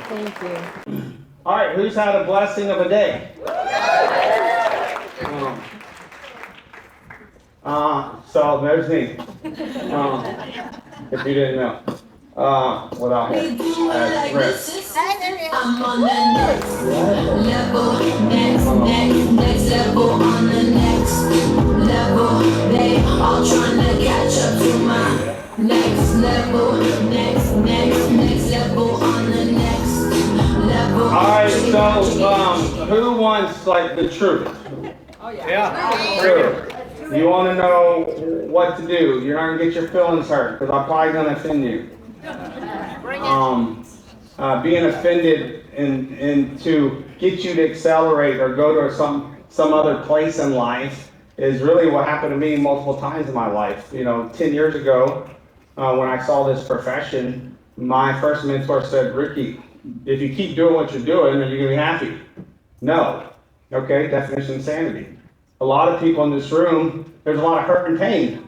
Thank you. All right, who's had a blessing of a day? So there's me. If you didn't know. Without hair. I'm on the next level, next level, on the next level. They all trying to catch up to my next level, next level, on the next level. All right, so who wants like the truth? Oh yeah. Truth. You want to know what to do. You're not gonna get your feelings hurt because I'm probably gonna offend you. Being offended and to get you to accelerate or go to some other place in life is really what happened to me multiple times in my life. 10 years ago, when I saw this profession, my first mentor said, Ricky, if you keep doing what you're doing, are you gonna be happy? No. Okay, definition of insanity. A lot of people in this room, there's a lot of hurt and pain.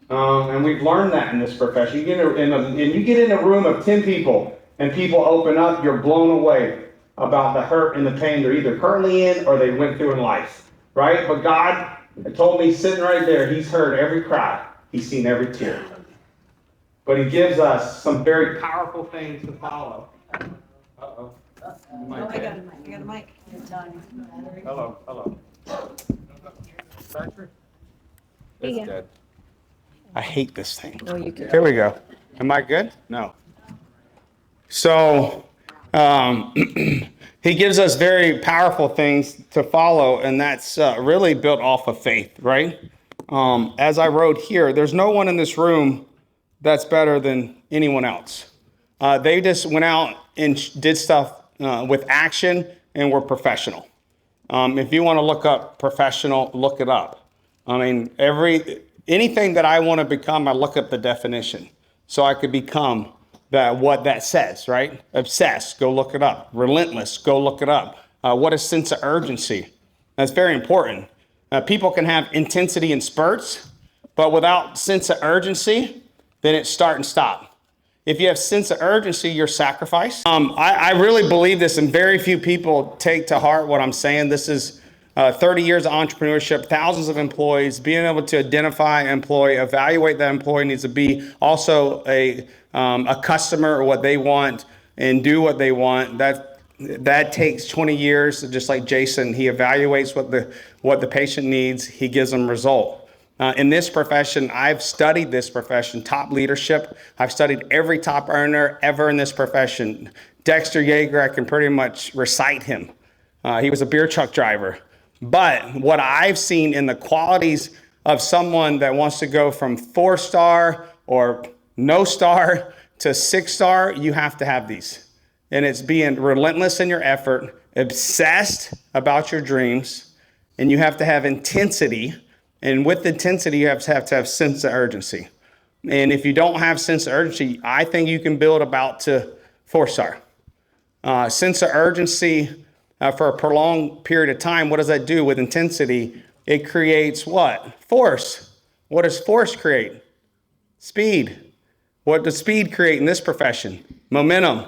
And we've learned that in this profession. You get in a room of 10 people and people open up, you're blown away about the hurt and the pain they're either currently in or they went through in life, right? But God told me sitting right there, he's heard every cry. He's seen every tear. But he gives us some very powerful things to follow. Uh-oh. I got a mic. Hello. Here It's you go. dead. I hate this thing. No, you can. Here we go. Am I good? No. So, he gives us very powerful things to follow, and that's really built off of faith, right? As I wrote here, there's no one in this room that's better than anyone else. They just went out and did stuff with action and were professional. If you want to look up professional, look it up. I mean, anything that I want to become, I look up the definition so I could become what that says, right? Obsessed, go look it up. Relentless, go look it up. What is sense of urgency? That's very important. People can have intensity in spurts, but without sense of urgency, then it's start and stop. If you have sense of urgency, you're sacrifice. I really believe this, and very few people take to heart what I'm saying. This is 30 years of entrepreneurship, thousands of employees, being able to identify an employee, evaluate that employee needs to be also a customer or what they want and do what they want. That takes 20 years, just like Jason. He evaluates what the patient needs. He gives them result. In this profession, I've studied this profession, top leadership. I've studied every top earner ever in this profession. Dexter Yeager, I can pretty much recite him. He was a beer truck driver. But what I've seen in the qualities of someone that wants to go from 4-star or no star to 6-star, you have to have these. And it's being relentless in your effort, obsessed about your dreams, and you have to have intensity. And with intensity, you have to have sense of urgency. And if you don't have sense of urgency, I think you can build about to 4-star. Sense of urgency for a prolonged period of time, what does that do with intensity? It creates what? Force. What does force create? Speed. What does speed create in this profession? Momentum.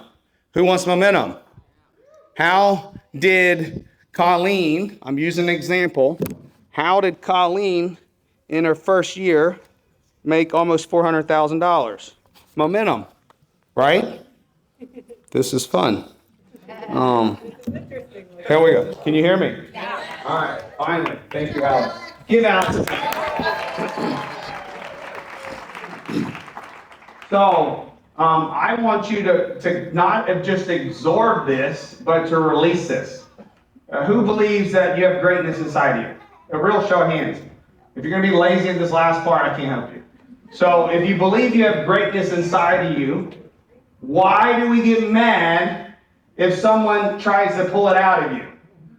Who wants momentum? How did Colleen, I'm using an example, how did Colleen in her first year make almost $400,000? Momentum, right? This is fun. Here we go. Can you hear me? Yeah. All right, finally. Thank you, Alex. Give Alex a hand. So, I want you to not just absorb this, but to release this. Who believes that you have greatness inside of you? A real show of hands. If you're going to be lazy in this last part, I can't help you. So, if you believe you have greatness inside of you, why do we get mad if someone tries to pull it out of you?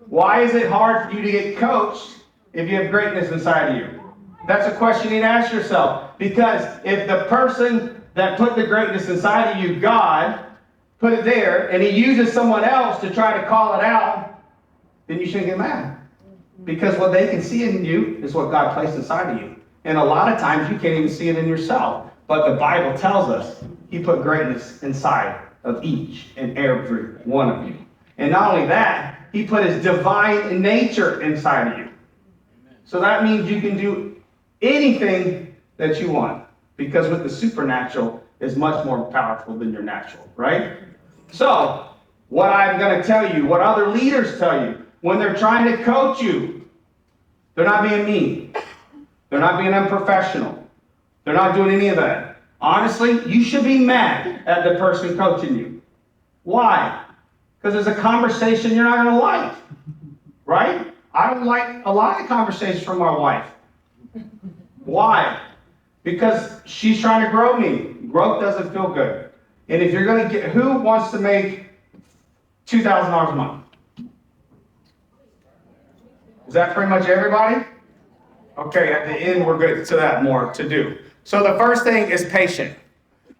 Why is it hard for you to get coached if you have greatness inside of you? That's a question you need to ask yourself. Because if the person that put the greatness inside of you, God, put it there, and he uses someone else to try to call it out, then you shouldn't get mad. Because what they can see in you is what God placed inside of you. And a lot of times you can't even see it in yourself. But the Bible tells us he put greatness inside of each and every one of you. And not only that, he put his divine nature inside of you. So that means you can do anything that you want. Because with the supernatural is much more powerful than your natural, right? So, what I'm going to tell you, what other leaders tell you, when they're trying to coach you, they're not being mean. They're not being unprofessional. They're not doing any of that. Honestly, you should be mad at the person coaching you. Why? Because it's a conversation you're not going to like, right? I don't like a lot of conversations from my wife. Why? Because she's trying to grow me. Growth doesn't feel good. And if you're going to get, who wants to make $2,000 a month? Is that pretty much everybody? Okay, at the end we're good to that more to do. So the first thing is patient.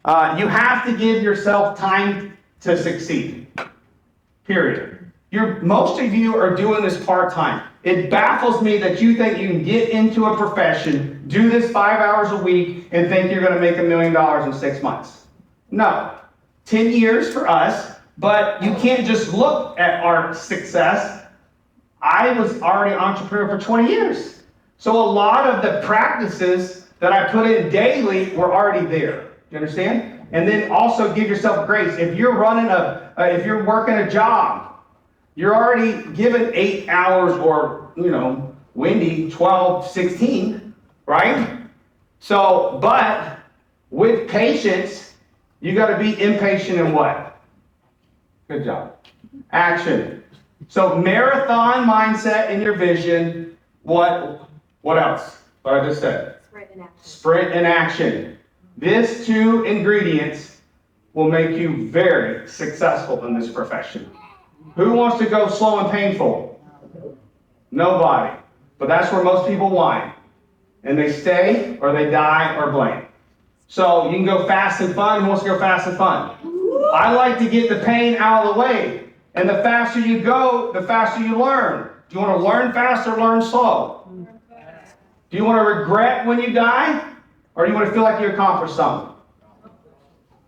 You have to give yourself time to succeed. Period. Most of you are doing this part-time. It baffles me that you think you can get into a profession, do this 5 hours a week, and think you're going to make $1 million in 6 months. No. 10 years for us, but you can't just look at our success. I was already an entrepreneur for 20 years. So a lot of the practices that I put in daily were already there. You understand? And then also give yourself grace. If you're if you're working a job, you're already given 8 hours or, windy 12, 16, right? So, but with patience, you got to be impatient in what? Good job. Action. So marathon mindset in your vision. What else? What I just said. Sprint and action. Sprint and action. These two ingredients will make you very successful in this profession. Who wants to go slow and painful? Nobody. But that's where most people whine. And they stay, or they die, or blame. So you can go fast and fun. Who wants to go fast and fun? I like to get the pain out of the way. And the faster you go, the faster you learn. Do you want to learn fast or learn slow? Do you want to regret when you die? Or do you want to feel like you accomplished something?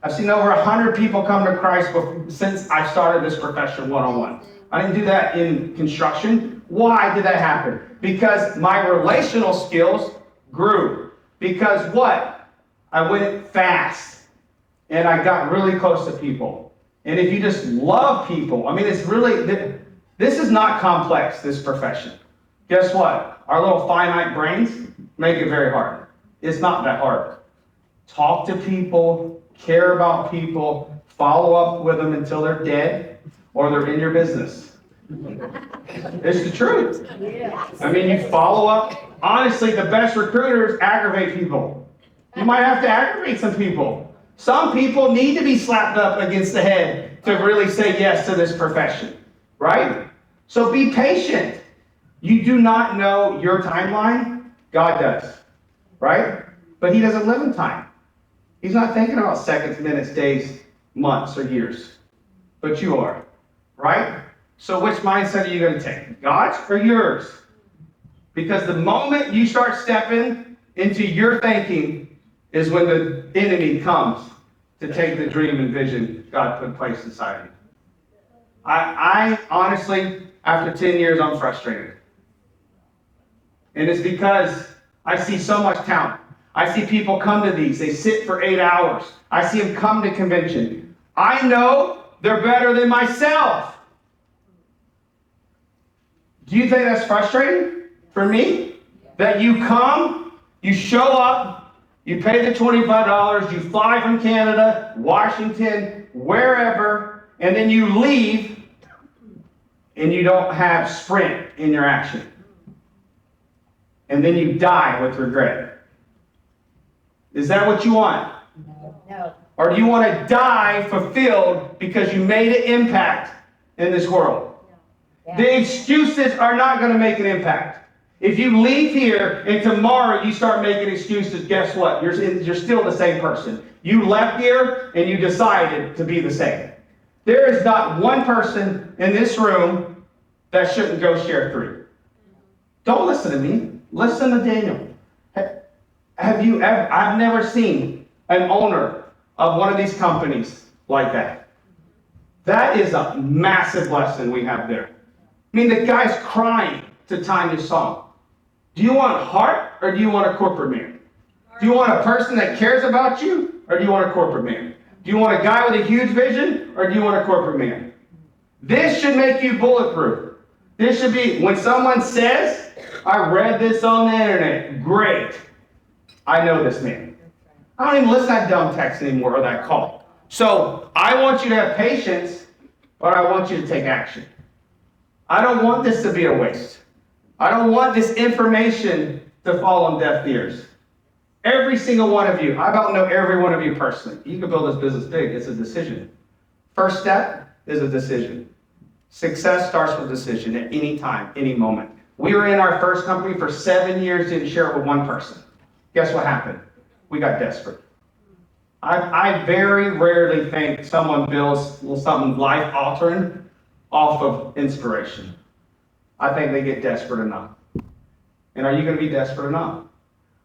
I've seen over 100 people come to Christ since I started this profession one-on-one. I didn't do that in construction. Why did that happen? Because my relational skills grew. Because what? I went fast. And I got really close to people. And if you just love people, it's really, this is not complex, this profession. Guess what? Our little finite brains make it very hard. It's not that hard. Talk to people, care about people, follow up with them until they're dead or they're in your business. It's the truth. You follow up. Honestly, the best recruiters aggravate people. You might have to aggravate some people. Some people need to be slapped up against the head to really say yes to this profession, right? So be patient. You do not know your timeline. God does, right? But he doesn't live in time. He's not thinking about seconds, minutes, days, months, or years. But you are, right? So which mindset are you going to take? God's or yours? Because the moment you start stepping into your thinking is when the enemy comes to take the dream and vision God put placed inside you. I honestly, after 10 years, I'm frustrated. And it's because I see so much talent. I see people come to these. They sit for 8 hours. I see them come to convention. I know they're better than myself. Do you think that's frustrating for me? That you come, you show up, you pay the $25, you fly from Canada, Washington, wherever, and then you leave, and you don't have sprint in your action. And then you die with regret. Is that what you want? No. Or do you want to die fulfilled because you made an impact in this world? Yeah. The excuses are not going to make an impact. If you leave here and tomorrow you start making excuses, guess what? You're still the same person. You left here and you decided to be the same. There is not one person in this room that shouldn't go share 3. Don't listen to me. Listen to Daniel. I've never seen an owner of one of these companies like that. That is a massive lesson we have there. I mean, the guy's crying to Tanya's song. Do you want heart or do you want a corporate man? Do you want a person that cares about you or do you want a corporate man? Do you want a guy with a huge vision or do you want a corporate man? This should make you bulletproof. This should be, when someone says, I read this on the internet, great. I know this man. I don't even listen to that dumb text anymore or that call. So I want you to have patience, but I want you to take action. I don't want this to be a waste. I don't want this information to fall on deaf ears. Every single one of you, I about know every one of you personally. You can build this business big. It's a decision. First step is a decision. Success starts with decision at any time, any moment. We were in our first company for 7 years, didn't share it with one person. Guess what happened? We got desperate. I very rarely think someone builds something life-altering off of inspiration. I think they get desperate enough. And are you going to be desperate enough?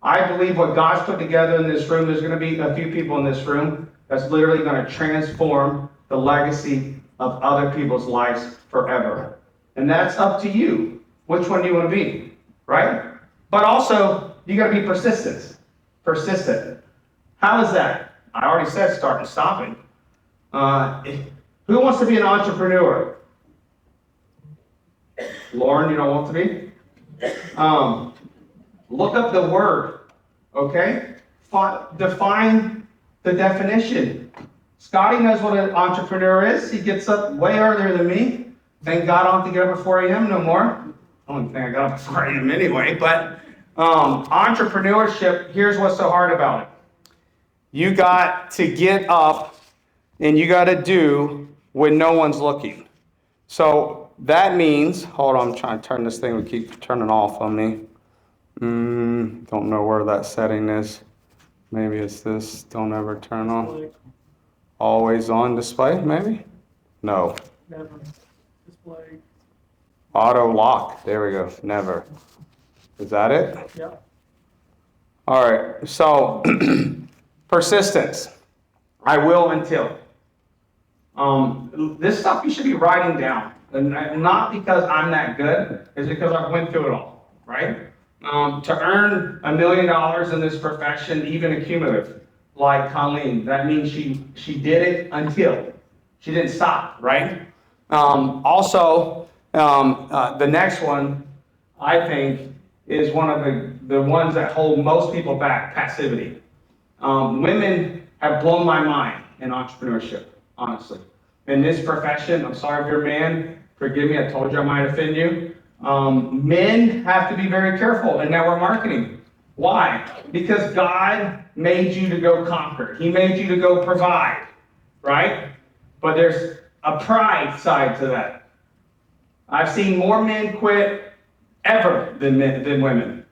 I believe what God's put together in this room, there's going to be a few people in this room that's literally going to transform the legacy of other people's lives forever. And that's up to you. Which one do you want to be? Right? But also, you got to be persistent. Persistent. How is that? I already said start and stopping. Who wants to be an entrepreneur? Lauren, you don't want to be? Look up the word, okay? Define the definition. Scotty knows what an entrepreneur is. He gets up way earlier than me. Thank God I don't have to get up at 4 a.m. no more. I don't think I got up at 4 a.m. anyway, but entrepreneurship, here's what's so hard about it. You got to get up and you got to do when no one's looking. So that means, hold on, I'm trying to turn this thing, we keep turning off on me. Don't know where that setting is. Maybe it's this, don't ever turn on. Always on display, maybe? No. Never. Display. Auto lock, there we go, never. Is that it? Yep. All right, so persistence. I will until. This stuff you should be writing down. And not because I'm that good, it's because I went through it all, right? To earn $1 million in this profession, even accumulative, like Colleen, that means she did it until. She didn't stop, right? Also, the next one, I think, is one of the ones that hold most people back, passivity. Women have blown my mind in entrepreneurship, honestly. In this profession, I'm sorry if you're a man, forgive me, I told you I might offend you. Men have to be very careful in network marketing. Why? Because God made you to go conquer. He made you to go provide, right? But there's a pride side to that. I've seen more men quit ever than women.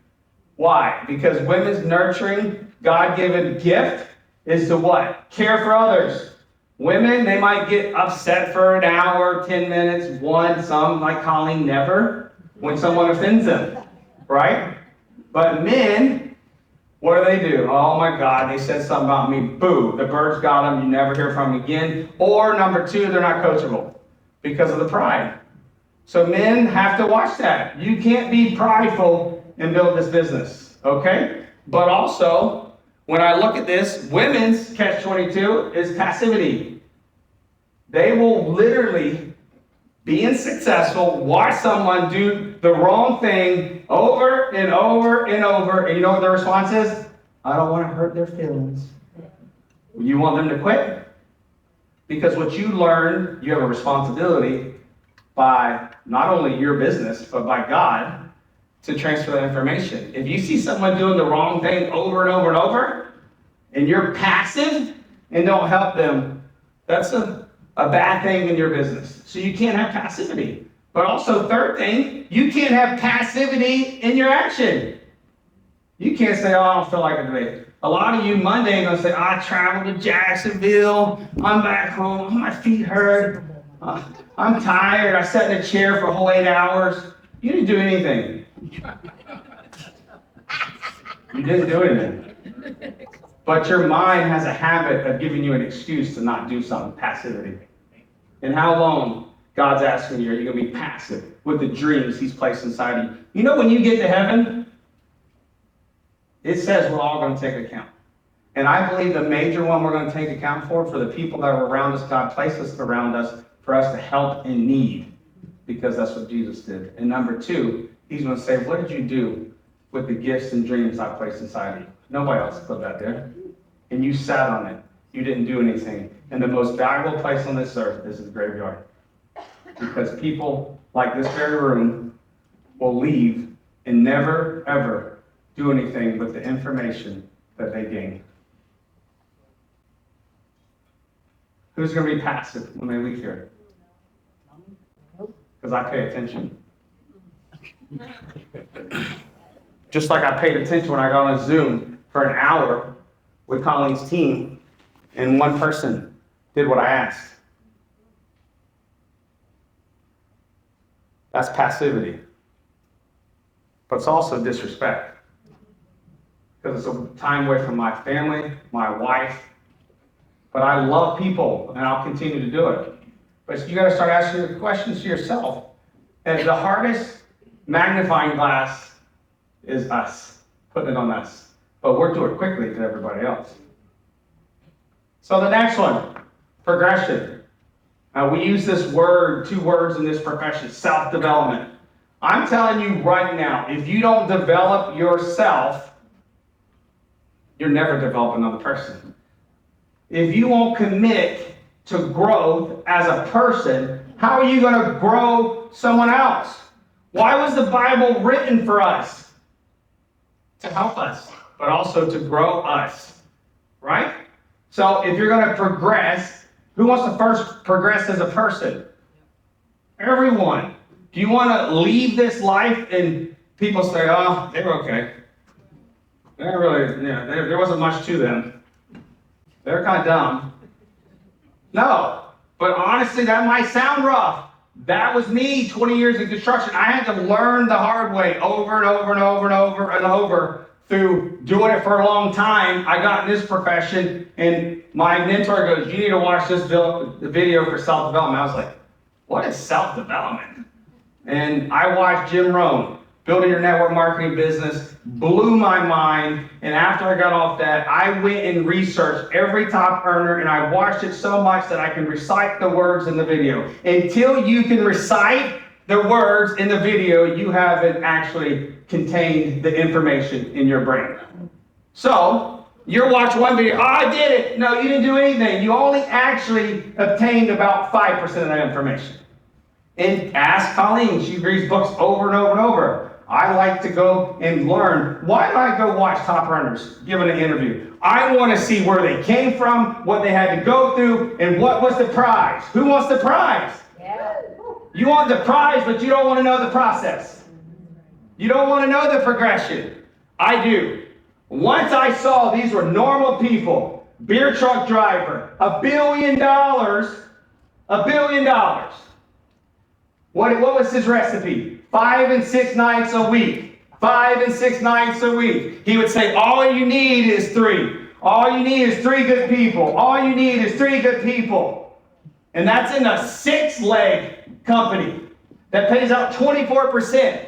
Why? Because women's nurturing, God-given gift is to what? Care for others. Women, they might get upset for an hour, 10 minutes, some like Colleen, never, when someone offends them, right? But men, what do? Oh my God, they said something about me. Boo, the birds got them, you never hear from them again. Or number two, they're not coachable because of the pride. So men have to watch that. You can't be prideful and build this business, okay? But also, when I look at this, women's catch-22 is passivity. They will literally, being successful, watch someone do the wrong thing over and over and over, and you know what their response is? I don't want to hurt their feelings. You want them to quit? Because what you learned, you have a responsibility by not only your business, but by God, to transfer that information. If you see someone doing the wrong thing over and over and over, and you're passive and don't help them, that's a bad thing in your business. So you can't have passivity. But also, third thing, you can't have passivity in your action. You can't say, oh, I don't feel like it today. A lot of you Monday are going to say, I traveled to Jacksonville, I'm back home, my feet hurt, I'm tired, I sat in a chair for a whole 8 hours. You didn't do anything. You didn't do anything. But your mind has a habit of giving you an excuse to not do something, passivity. And how long, God's asking you, are you going to be passive with the dreams He's placed inside you? You know, when you get to heaven, it says we're all going to take account. And I believe the major one we're going to take account for the people that are around us, God placed us around us for us to help in need, because that's what Jesus did. And number two, He's going to say, what did you do with the gifts and dreams I placed inside you? Nobody else put that there. And you sat on it. You didn't do anything. And the most valuable place on this earth is the graveyard. Because people like this very room will leave and never, ever do anything with the information that they gain. Who's going to be passive when they leave here? Because I pay attention. Just like I paid attention when I got on Zoom for an hour with Colleen's team, and one person did what I asked. That's passivity. But it's also disrespect. Because it's a time away from my family, my wife. But I love people, and I'll continue to do it. But you got to start asking the questions to yourself. And the hardest magnifying glass is us, putting it on us. But we're doing it quickly to everybody else. So the next one, progression. We use this word, two words in this profession, self-development. I'm telling you right now, if you don't develop yourself, you'll never develop another person. If you won't commit to growth as a person, how are you going to grow someone else? Why was the Bible written for us? To help us, but also to grow us, right? So if you're going to progress, who wants to first progress as a person? Everyone. Do you want to leave this life and people say, oh, they were okay. They're really, there wasn't much to them. They're kind of dumb. No, but honestly, that might sound rough. That was me 20 years in construction. I had to learn the hard way over and over and over and over and over through doing it for a long time. I got in this profession, and my mentor goes, you need to watch this video for self-development. I was like, what is self-development? And I watched Jim Rohn, Building Your Network Marketing Business, blew my mind. And after I got off that, I went and researched every top earner, and I watched it so much that I can recite the words in the video. Until you can recite the words in the video, you haven't actually contained the information in your brain. So, you're watching one video, oh, I did it. No, you didn't do anything. You only actually obtained about 5% of that information. And ask Colleen, she reads books over and over and over. I like to go and learn. Why do I go watch top earners giving an interview? I want to see where they came from, what they had to go through, and what was the prize. Who wants the prize? Yeah. You want the prize, but you don't want to know the process. You don't want to know the progression. I do. Once I saw these were normal people, beer truck driver, $1 billion, $1 billion. What was his recipe? 5 and 6 nights a week. 5 and 6 nights a week. He would say, all you need is 3. All you need is 3 good people. All you need is 3 good people. And that's in a 6-leg company that pays out 24%.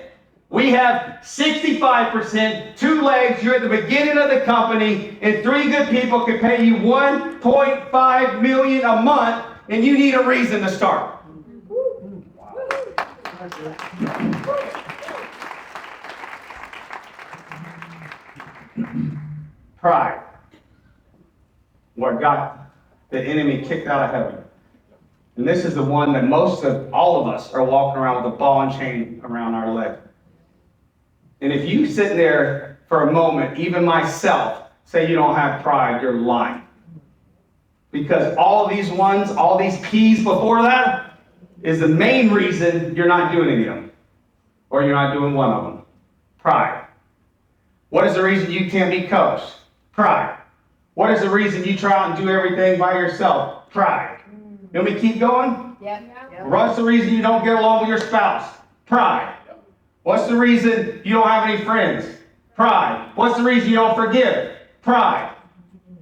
We have 65%, 2 legs. You're at the beginning of the company, and 3 good people can pay you $1.5 million a month, and you need a reason to start. Pride. What got the enemy kicked out of heaven. And this is the one that most of all of us are walking around with a ball and chain around our leg. And if you sit there for a moment, even myself, say you don't have pride, you're lying. Because all these ones, all these P's before that, is the main reason you're not doing any of them. Or you're not doing one of them. Pride. What is the reason you can't be coached? Pride. What is the reason you try out and do everything by yourself? Pride. You want me to keep going? Yeah. What's the reason you don't get along with your spouse? Pride. What's the reason you don't have any friends? Pride. What's the reason you don't forgive? Pride.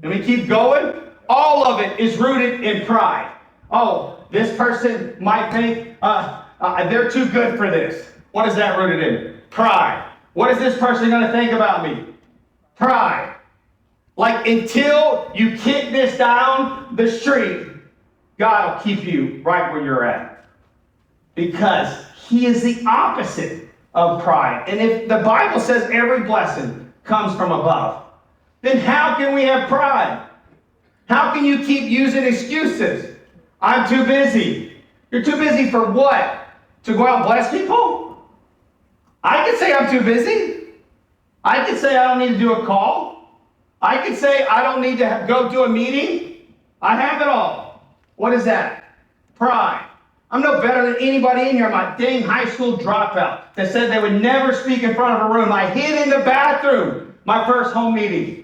And we keep going. All of it is rooted in pride. Oh, this person might think they're too good for this. What is that rooted in? Pride. What is this person going to think about me? Pride. Like, until you kick this down the street, God will keep you right where you're at. Because he is the opposite of pride. And if the Bible says every blessing comes from above, then how can we have pride? How can you keep using excuses? I'm too busy. You're too busy for what? To go out and bless people? I could say I'm too busy. I could say I don't need to do a call. I could say I don't need to go to a meeting. I have it all. What is that? Pride. I'm no better than anybody in here. I'm a dang high school dropout that said they would never speak in front of a room. I hid in the bathroom my first home meeting.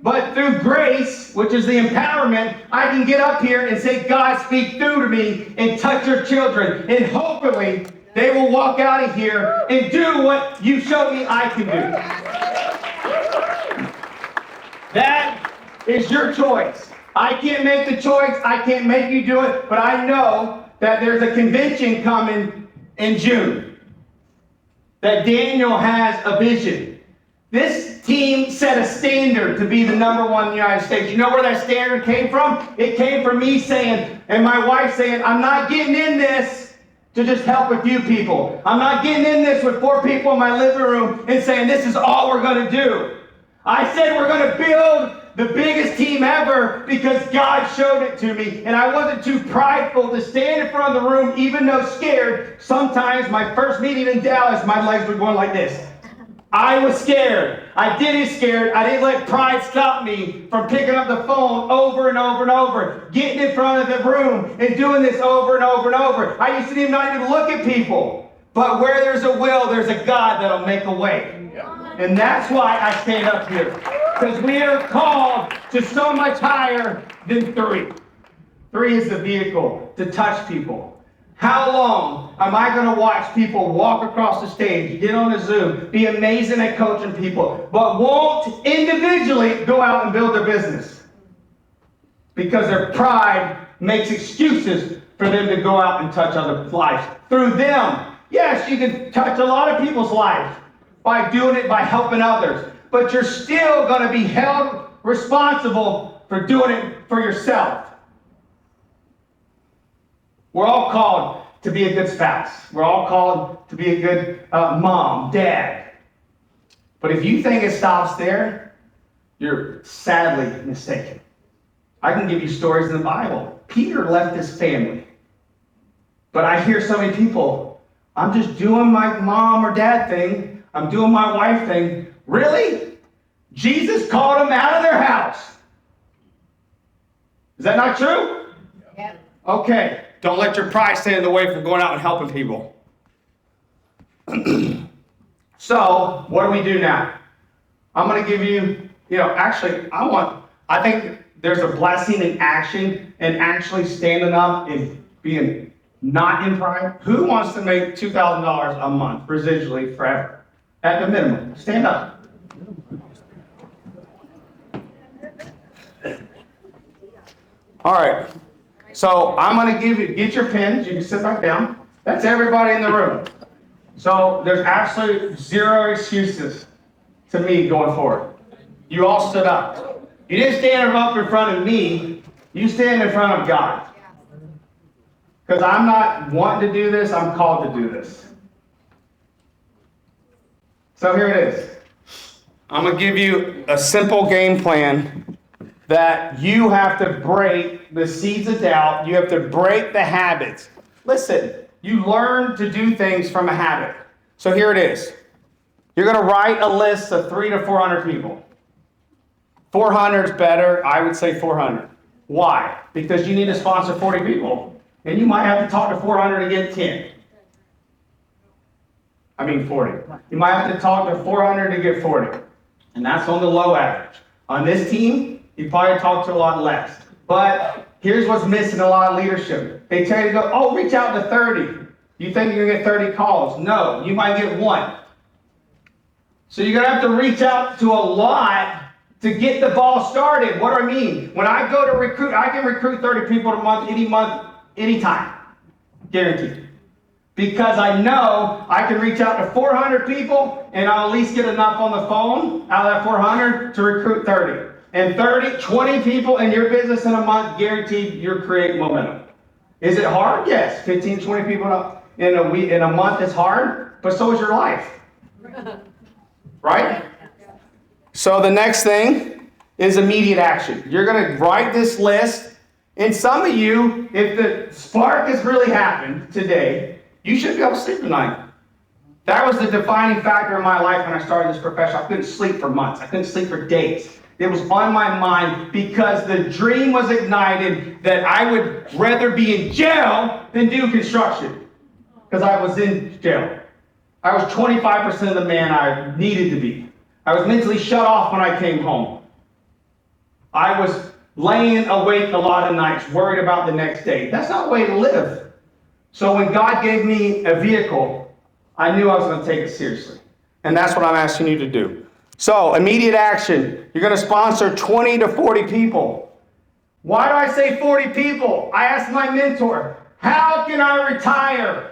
But through grace, which is the empowerment, I can get up here and say, God, speak through to me and touch your children. And hopefully, they will walk out of here and do what you showed me I can do. That is your choice. I can't make the choice. I can't make you do it. But I know that there's a convention coming in June. That Daniel has a vision. This team set a standard to be the number one in the United States. You know where that standard came from? It came from me saying, and my wife saying, I'm not getting in this to just help a few people. I'm not getting in this with 4 people in my living room and saying, this is all we're going to do. I said we're going to build the biggest team ever because God showed it to me. And I wasn't too prideful to stand in front of the room, even though scared. Sometimes my first meeting in Dallas, my legs were going like this. I was scared. I did get scared. I didn't let pride stop me from picking up the phone over and over and over, getting in front of the room and doing this over and over and over. I used to not even look at people. But where there's a will, there's a God that'll make a way. And that's why I stand up here. Because we are called to so much higher than 3. 3 is the vehicle to touch people. How long am I going to watch people walk across the stage, get on a Zoom, be amazing at coaching people, but won't individually go out and build their business? Because their pride makes excuses for them to go out and touch other lives. Through them, yes, you can touch a lot of people's lives by doing it, by helping others. But you're still going to be held responsible for doing it for yourself. We're all called to be a good spouse. We're all called to be a good mom, dad. But if you think it stops there, you're sadly mistaken. I can give you stories in the Bible. Peter left his family. But I hear so many people, I'm just doing my mom or dad thing. I'm doing my wife thing. Really? Jesus called them out of their house. Is that not true? Yeah. Okay. Don't let your pride stand in the way from going out and helping people. So, what do we do now? I'm going to give you, I think there's a blessing in action and actually standing up and being not in pride. Who wants to make $2,000 a month residually forever? At the minimum. Stand up. All right. So I'm going to get your pens. You can sit back down. That's everybody in the room. So there's absolutely 0 excuses to me going forward. You all stood up. You didn't stand up in front of me. You stand in front of God. Because I'm not wanting to do this. I'm called to do this. So here it is. I'm going to give you a simple game plan that you have to break the seeds of doubt. You have to break the habits. Listen, you learn to do things from a habit. So here it is. You're going to write a list of 300 to 400 people. 400 is better. I would say 400. Why? Because you need to sponsor 40 people. And you might have to talk to 400 to get 10. 40. You might have to talk to 400 to get 40. And that's on the low average. On this team, you probably talk to a lot less. But here's what's missing a lot of leadership. They tell you to go, reach out to 30. You think you're going to get 30 calls. No, you might get 1. So you're going to have to reach out to a lot to get the ball started. What do I mean? When I go to recruit, I can recruit 30 people a month, anytime. Guaranteed. Because I know I can reach out to 400 people and I'll at least get enough on the phone out of that 400 to recruit 30. And 20 people in your business in a month, guaranteed you'll create momentum. Is it hard? Yes. 15, 20 people in a week, in a month is hard, but so is your life. Right? So the next thing is immediate action. You're going to write this list. And some of you, if the spark has really happened today, you should be able to sleep tonight. That was the defining factor in my life when I started this profession. I couldn't sleep for months. I couldn't sleep for days. It was on my mind because the dream was ignited that I would rather be in jail than do construction. Because I was in jail. I was 25% of the man I needed to be. I was mentally shut off when I came home. I was laying awake a lot of nights, worried about the next day. That's not the way to live. So when God gave me a vehicle, I knew I was going to take it seriously. And that's what I'm asking you to do. So, immediate action. You're going to sponsor 20 to 40 people. Why do I say 40 people? I asked my mentor, how can I retire?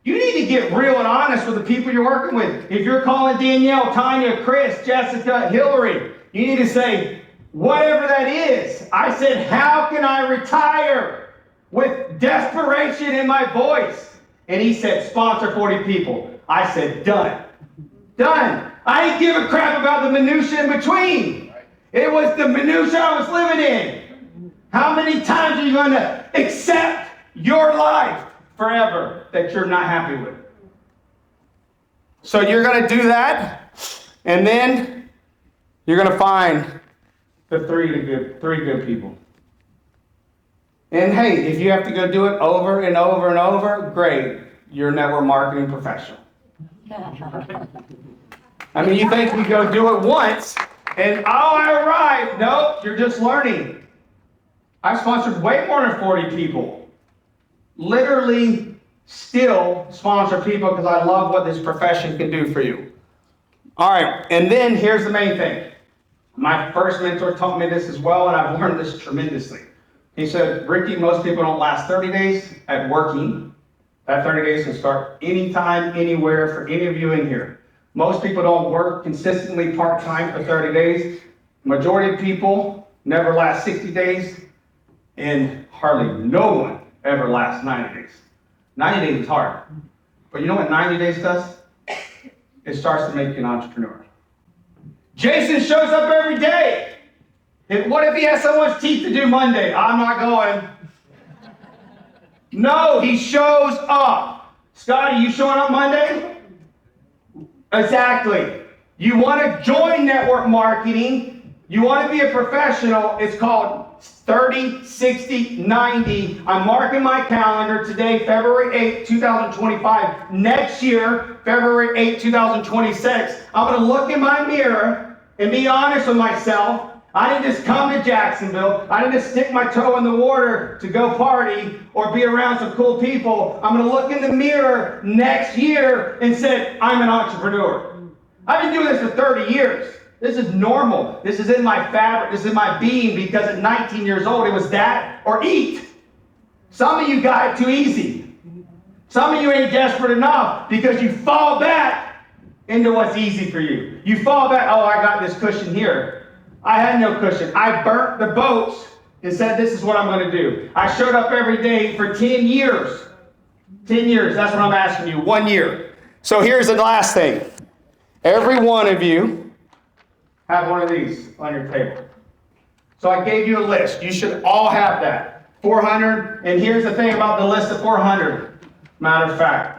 You need to get real and honest with the people you're working with. If you're calling Danielle, Tanya, Chris, Jessica, Hillary, you need to say, whatever that is. I said, how can I retire? With desperation in my voice. And he said, sponsor 40 people. I said, done. Done. I didn't give a crap about the minutia in between. It was the minutia I was living in. How many times are you going to accept your life forever that you're not happy with? So you're going to do that, and then you're going to find the three good people. And hey, if you have to go do it over and over and over, great. You're a network marketing professional. I mean, you think you go do it once, and I arrived. Nope, you're just learning. I've sponsored way more than 40 people. Literally still sponsor people because I love what this profession can do for you. All right, and then here's the main thing. My first mentor taught me this as well, and I've learned this tremendously. He said, Ricky, most people don't last 30 days at working. That 30 days can start anytime, anywhere for any of you in here. Most people don't work consistently part-time for 30 days. Majority of people never last 60 days, and hardly no one ever lasts 90 days. 90 days is hard. But you know what 90 days does? It starts to make you an entrepreneur. Jason shows up every day. What if he has so much teeth to do Monday? I'm not going. No, he shows up. Scotty, you showing up Monday? Exactly. You want to join network marketing. You want to be a professional. It's called 30, 60, 90. I'm marking my calendar today, February 8, 2025. Next year, February 8, 2026, I'm going to look in my mirror and be honest with myself. I didn't just come to Jacksonville. I didn't just stick my toe in the water to go party or be around some cool people. I'm going to look in the mirror next year and say, I'm an entrepreneur. I've been doing this for 30 years. This is normal. This is in my fabric. This is in my being because at 19 years old, it was that or eat. Some of you got it too easy. Some of you ain't desperate enough because you fall back into what's easy for you. You fall back, oh, I got this cushion here. I had no cushion. I burnt the boats and said, this is what I'm going to do. I showed up every day for 10 years. 10 years, that's what I'm asking you, 1 year. So here's the last thing. Every one of you have one of these on your table. So I gave you a list. You should all have that. 400, and here's the thing about the list of 400. Matter of fact.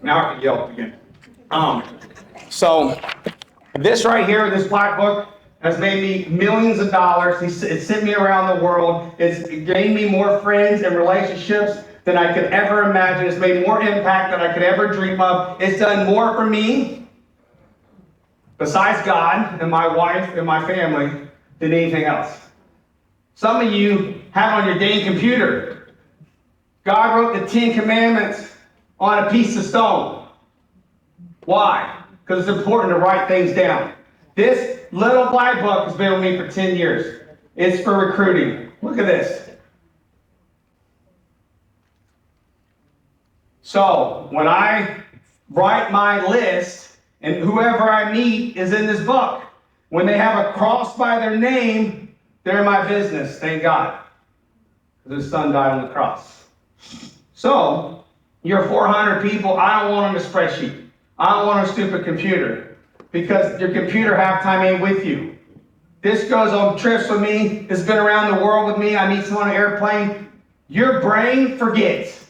Now I can yell again. So this right here, this black book, has made me millions of dollars. It's sent me around the world. It's gained me more friends and relationships than I could ever imagine. It's made more impact than I could ever dream of. It's done more for me, besides God and my wife and my family, than anything else. Some of you have on your dang computer. God wrote the 10 Commandments on a piece of stone. Why? Because it's important to write things down. This little black book has been with me for 10 years. It's for recruiting. Look at this. So, when I write my list, and whoever I meet is in this book. When they have a cross by their name, they're in my business, thank God. Because his son died on the cross. So, you're 400 people, I don't want on a spreadsheet. I don't want a stupid computer. Because your computer halftime ain't with you. This goes on trips with me. It's been around the world with me. I meet someone on an airplane. Your brain forgets.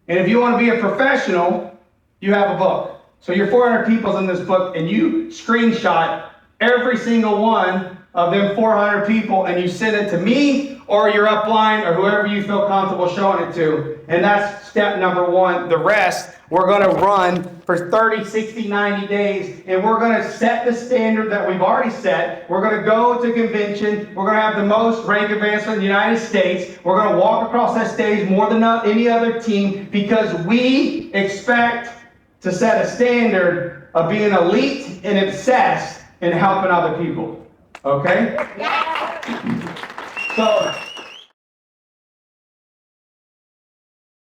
And if you want to be a professional, you have a book. So your 400 people's in this book, and you screenshot every single one of them 400 people, and you send it to me or your upline or whoever you feel comfortable showing it to. And that's step number one. The rest, we're going to run for 30, 60, 90 days, and we're going to set the standard that we've already set. We're going to go to convention. We're going to have the most rank advancement in the United States. We're going to walk across that stage more than any other team because we expect to set a standard of being elite and obsessed in helping other people. Okay? So